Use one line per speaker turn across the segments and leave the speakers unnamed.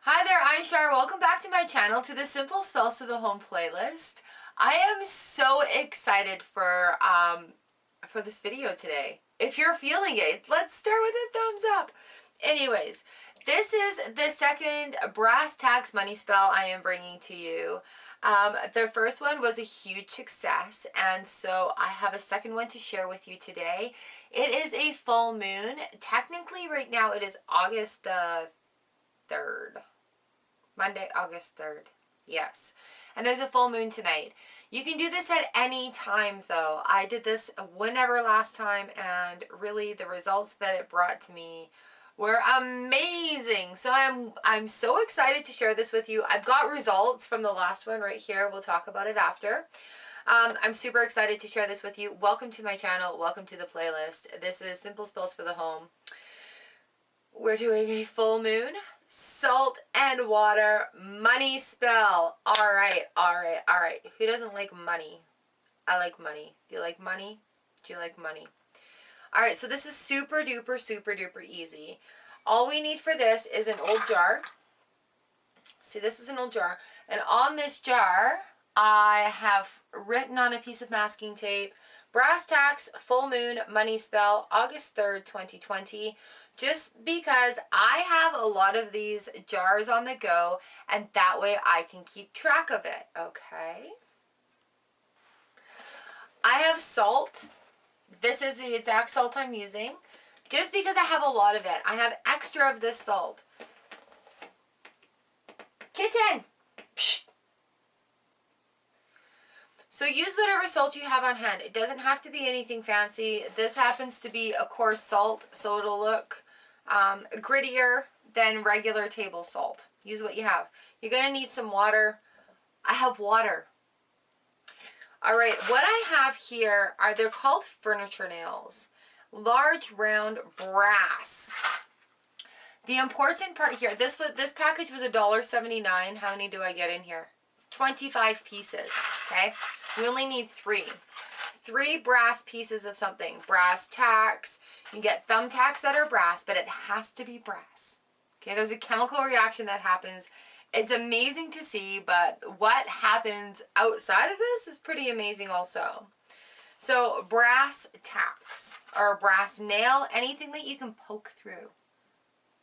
Hi there, I'm Char. Welcome back to my channel, to the Simple Spells to the Home playlist. I am so excited for this video today. If you're feeling it, let's start with a thumbs up. Anyways, this is the second Brass Tacks money spell I am bringing to you. The first one was a huge success, and so I have a second one to share with you today. It is a full moon. Technically, right now it is August the 3rd. Monday, August 3rd. Yes. And there's a full moon tonight. You can do this at any time, though. I did this whenever last time, and really the results that it brought to me were amazing. So I'm so excited to share this with you. I've got results from the last one right here. We'll talk about it after. I'm super excited to share this with you. Welcome to my channel. Welcome to the playlist. This is Simple Spells for the Home. We're doing a full moon salt and water money spell. All right. Who doesn't like money? I like money. Do you like money? Do you like money? All right, so this is super duper easy. All we need for this is an old jar. See, this is an old jar. And on this jar, I have written on a piece of masking tape, Brass Tacks Full Moon Money Spell, August 3rd, 2020. Just because I have a lot of these jars on the go, and that way I can keep track of it, okay? I have salt. This is the exact salt I'm using, just because I have a lot of it. I have extra of this salt. Kitten! Psst. So use whatever salt you have on hand. It doesn't have to be anything fancy. This happens to be a coarse salt, so it'll look grittier than regular table salt. Use what you have. You're going to need some water. I have water. All right, what I have here are, they're called furniture nails. Large, round, brass. The important part here, this package was $1.79. How many do I get in here? 25 pieces, okay? We only need 3. 3 brass pieces of something. Brass tacks. You can get thumbtacks that are brass, but it has to be brass. Okay, there's a chemical reaction that happens. It's amazing to see, but what happens outside of this is pretty amazing also. So brass tacks, or a brass nail, anything that you can poke through,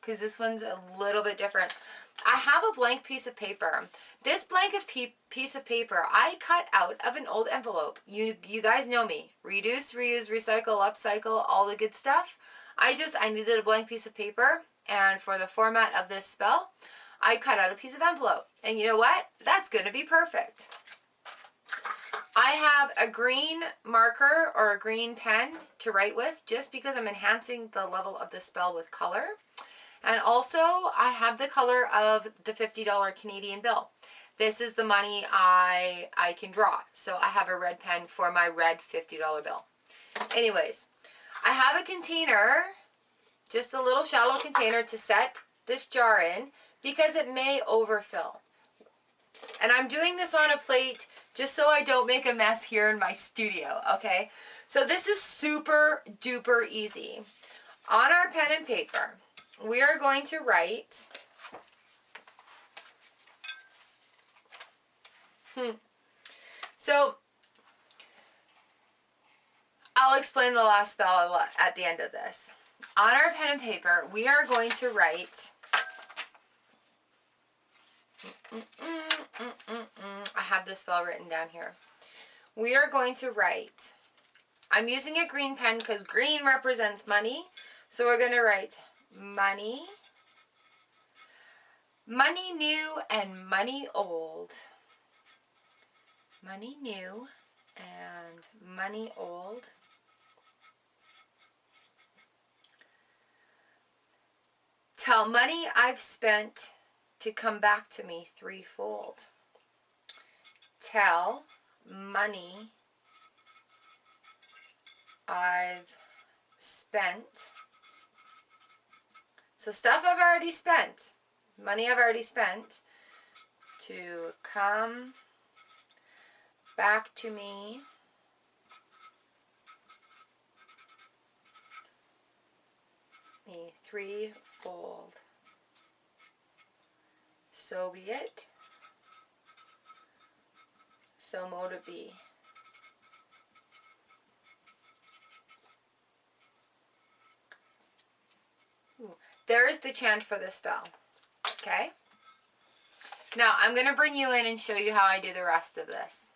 because this one's a little bit different. I have a blank piece of paper. This blank piece of paper I cut out of an old envelope. You guys know me. Reduce, reuse, recycle, upcycle, all the good stuff. I needed a blank piece of paper, and for the format of this spell, I cut out a piece of envelope. And you know what? That's going to be perfect. I have a green marker or a green pen to write with, just because I'm enhancing the level of the spell with color. And also, I have the color of the $50 Canadian bill. This is the money I can draw. So I have a red pen for my red $50 bill. Anyways, I have a container, just a little shallow container to set this jar in, because it may overfill. And I'm doing this on a plate just so I don't make a mess here in my studio, okay? So this is super duper easy. On our pen and paper, we are going to write So I'll explain the last spell at the end of this. On our pen and paper, we are going to write I have this spell written down here. We are going to write, I'm using a green pen because green represents money. So we're going to write money, money new and money old. Money new and money old. Tell money I've spent to come back to me threefold. Tell money I've spent. So stuff I've already spent, money I've already spent, to come back to me threefold. so be it. So mote it be. Ooh. There is the chant for the spell. Okay? Now, I'm going to bring you in and show you how I do the rest of this.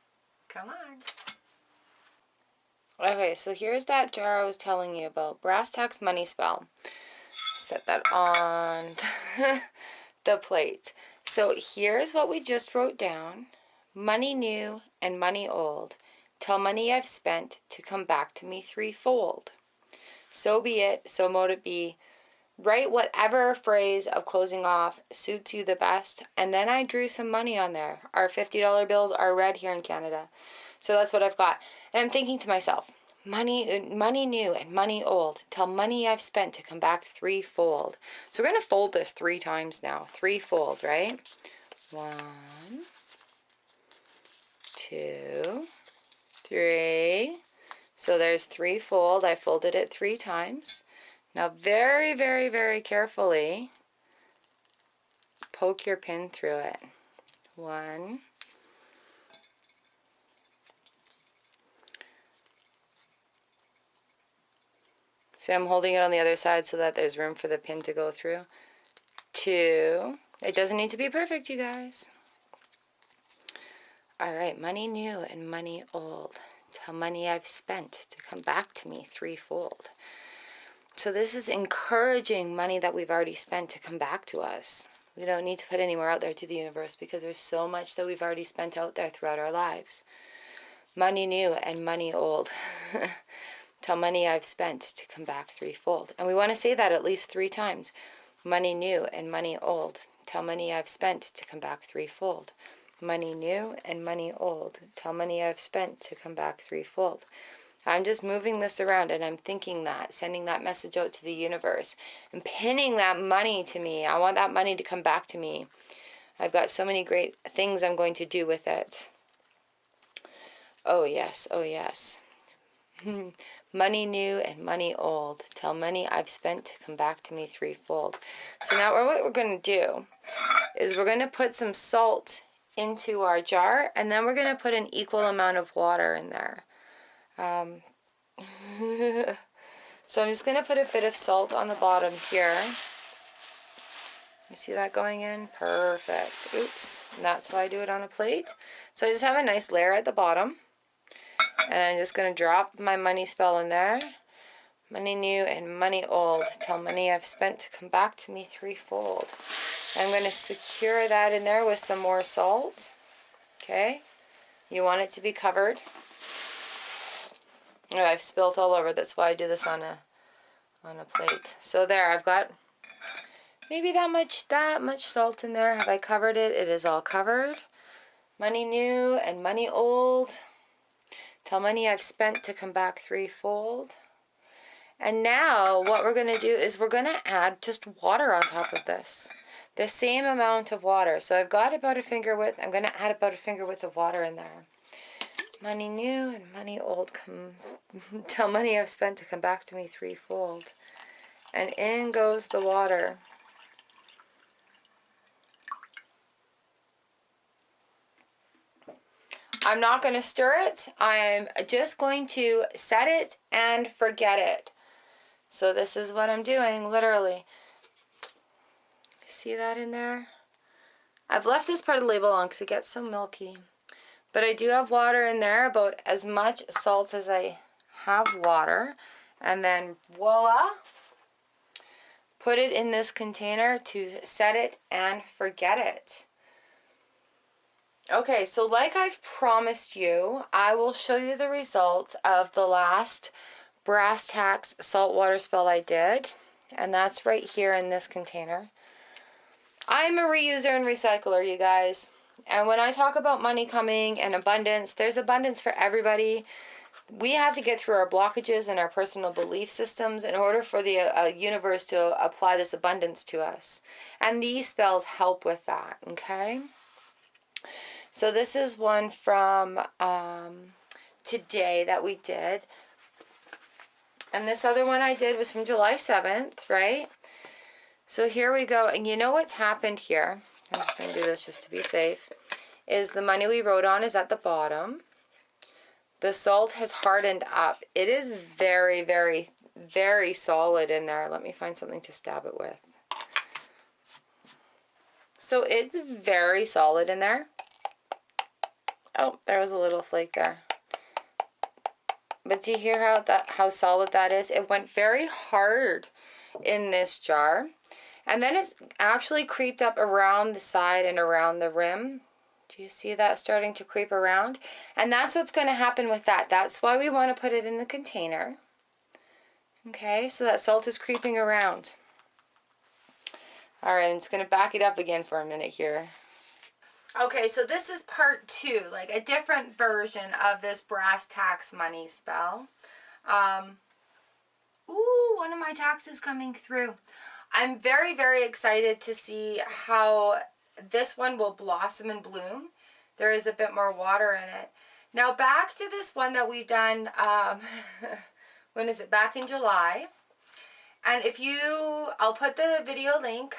Come on. Okay, so here's that jar I was telling you about. Brass Tacks money spell. Set that on the plate. So here's what we just wrote down. Money new and money old. Tell money I've spent to come back to me threefold. So be it, so mote it be. Write whatever phrase of closing off suits you the best. And then I drew some money on there. Our $50 bills are red here in Canada. So that's what I've got. And I'm thinking to myself, money new and money old. Tell money I've spent to come back threefold. So we're going to fold this 3 times now. Threefold, right? 1, 2, 3. So there's threefold. I folded it 3 times. Now very, very, very carefully poke your pin through it. 1. See, I'm holding it on the other side so that there's room for the pin to go through. 2. It doesn't need to be perfect, you guys. All right, money new and money old. Tell money I've spent to come back to me threefold. So this is encouraging money that we've already spent to come back to us. We don't need to put any more out there to the universe because there's so much that we've already spent out there throughout our lives. Money new and money old. Tell money I've spent to come back threefold. And we want to say that at least 3 times. Money new and money old. Tell money I've spent to come back threefold. Money new and money old. Tell money I've spent to come back threefold. I'm just moving this around and I'm thinking that, sending that message out to the universe and pinning that money to me. I want that money to come back to me. I've got so many great things I'm going to do with it. Oh yes, oh yes. Money new and money old. Tell money I've spent to come back to me threefold. So now what we're going to do is we're going to put some salt into our jar and then we're going to put an equal amount of water in there. So I'm just going to put a bit of salt on the bottom here. You see that going in? Perfect. Oops. And that's why I do it on a plate. So I just have a nice layer at the bottom. And I'm just going to drop my money spell in there. Money new and money old. Tell money I've spent to come back to me threefold. I'm going to secure that in there with some more salt. Okay. You want it to be covered. Oh, I've spilt all over. That's why I do this on a plate. So there, I've got maybe that much salt in there. Have I covered it? It is all covered. Money new and money old. Tell money I've spent to come back threefold. And now what we're going to do is we're going to add just water on top of this. The same amount of water. So I've got about a finger width. I'm going to add about a finger width of water in there. Money new and money old. Tell money I've spent to come back to me threefold. And in goes the water. I'm not going to stir it. I'm just going to set it and forget it. So this is what I'm doing, literally. See that in there? I've left this part of the label on because it gets so milky. But I do have water in there, about as much salt as I have water. And then voila, put it in this container to set it and forget it. Okay, so like I've promised you, I will show you the results of the last Brass Tacks saltwater spell I did. And that's right here in this container. I'm a reuser and recycler, you guys. And when I talk about money coming and abundance, there's abundance for everybody. We have to get through our blockages and our personal belief systems in order for the universe to apply this abundance to us. And these spells help with that, okay? So this is one from today that we did. And this other one I did was from July 7th, right? So here we go. And you know what's happened here? I'm just going to do this just to be safe, is the money we wrote on is at the bottom. The salt has hardened up. It is very, very, very solid in there. Let me find something to stab it with. So it's very solid in there. Oh, there was a little flake there. But do you hear how solid that is? It went very hard in this jar. And then it's actually creeped up around the side and around the rim. Do you see that starting to creep around? And that's what's going to happen with that. That's why we want to put it in a container. Okay, so that salt is creeping around. All right, I'm just going to back it up again for a minute here. Okay, so this is part 2, like a different version of this Brass Tacks money spell. Ooh, one of my tacks is coming through. I'm very, very excited to see how this one will blossom and bloom. There is a bit more water in it. Now back to this one that we've done, when is it? Back in July. And if you, I'll put the video link,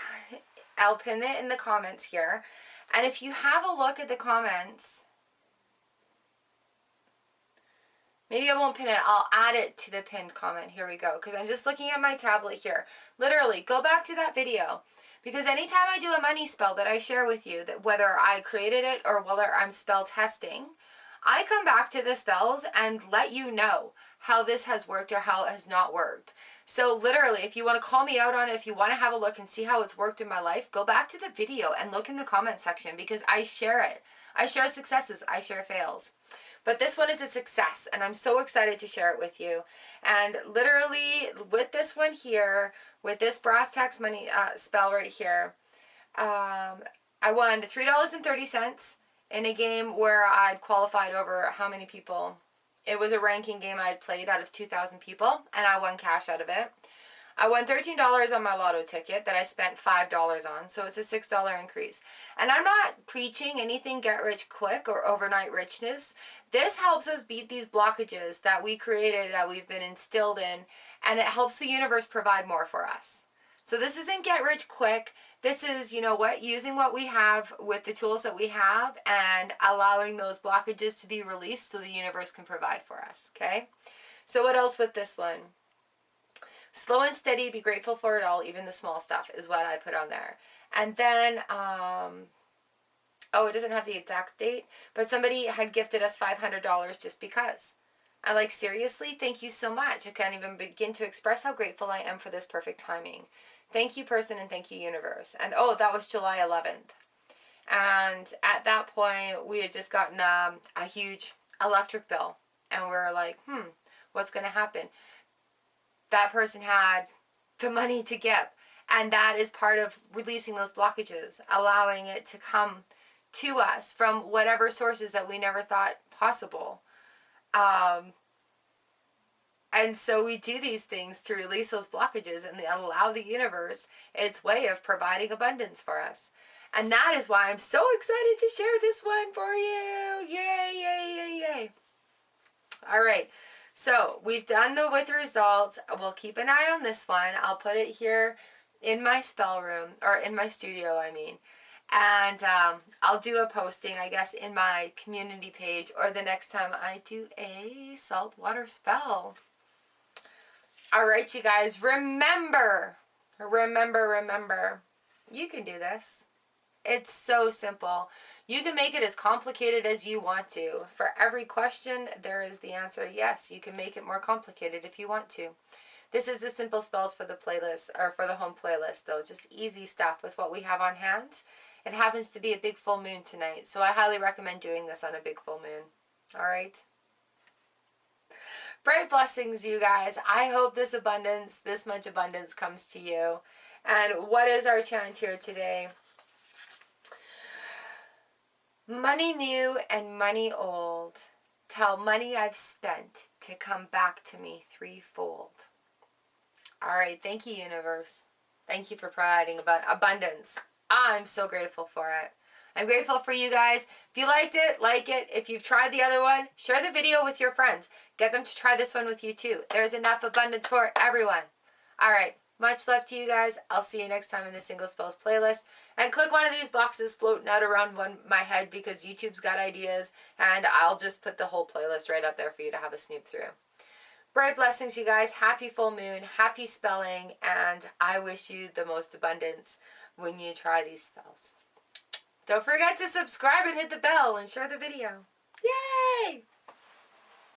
I'll pin it in the comments here. And if you have a look at the comments, maybe I won't pin it, I'll add it to the pinned comment. Here we go, because I'm just looking at my tablet here. Literally, go back to that video. Because anytime I do a money spell that I share with you, that whether I created it or whether I'm spell testing, I come back to the spells and let you know how this has worked or how it has not worked. So literally, if you want to call me out on it, if you want to have a look and see how it's worked in my life, go back to the video and look in the comment section, because I share it. I share successes, I share fails. But this one is a success, and I'm so excited to share it with you. And literally, with this one here, with this Brass Tacks money spell right here, I won $3.30 in a game where I'd qualified over how many people? It was a ranking game I'd played out of 2,000 people, and I won cash out of it. I won $13 on my lotto ticket that I spent $5 on, so it's a $6 increase. And I'm not preaching anything get rich quick or overnight richness. This helps us beat these blockages that we created, that we've been instilled in, and it helps the universe provide more for us. So this isn't get rich quick. This is, you know what, using what we have with the tools that we have and allowing those blockages to be released so the universe can provide for us, okay? So what else with this one? Slow and steady, be grateful for it all, even the small stuff is what I put on there. And then, oh, it doesn't have the exact date, but somebody had gifted us $500 just because. I'm like, seriously, thank you so much. I can't even begin to express how grateful I am for this perfect timing. Thank you, person, and thank you, universe. And oh, that was July 11th. And at that point, we had just gotten a huge electric bill. And we were like, what's going to happen? That person had the money to give. And that is part of releasing those blockages, allowing it to come to us from whatever sources that we never thought possible. And so we do these things to release those blockages and allow the universe its way of providing abundance for us. And that is why I'm so excited to share this one for you. Yay, yay, yay, yay. All right. So we've done the with results. We'll keep an eye on this one. I'll put it here in my spell room, or in my studio, I mean. And I'll do a posting, I guess, in my community page, or the next time I do a saltwater spell. All right, you guys, remember, you can do this. It's so simple. You can make it as complicated as you want to. For every question, there is the answer yes. You can make it more complicated if you want to. This is the simple spells for the playlist, or for the home playlist, though. Just easy stuff with what we have on hand. It happens to be a big full moon tonight, so I highly recommend doing this on a big full moon. All right? Bright blessings, you guys. I hope this much abundance comes to you. And what is our chant here today? Money new and money old. Tell money I've spent to come back to me threefold. All right. Thank you, universe. Thank you for providing abundance. I'm so grateful for it. I'm grateful for you guys. If you liked it, like it. If you've tried the other one, share the video with your friends. Get them to try this one with you too. There's enough abundance for everyone. All right. Much love to you guys. I'll see you next time in the Single Spells playlist. And click one of these boxes floating out around my head because YouTube's got ideas. And I'll just put the whole playlist right up there for you to have a snoop through. Bright blessings, you guys. Happy full moon. Happy spelling. And I wish you the most abundance when you try these spells. Don't forget to subscribe and hit the bell and share the video.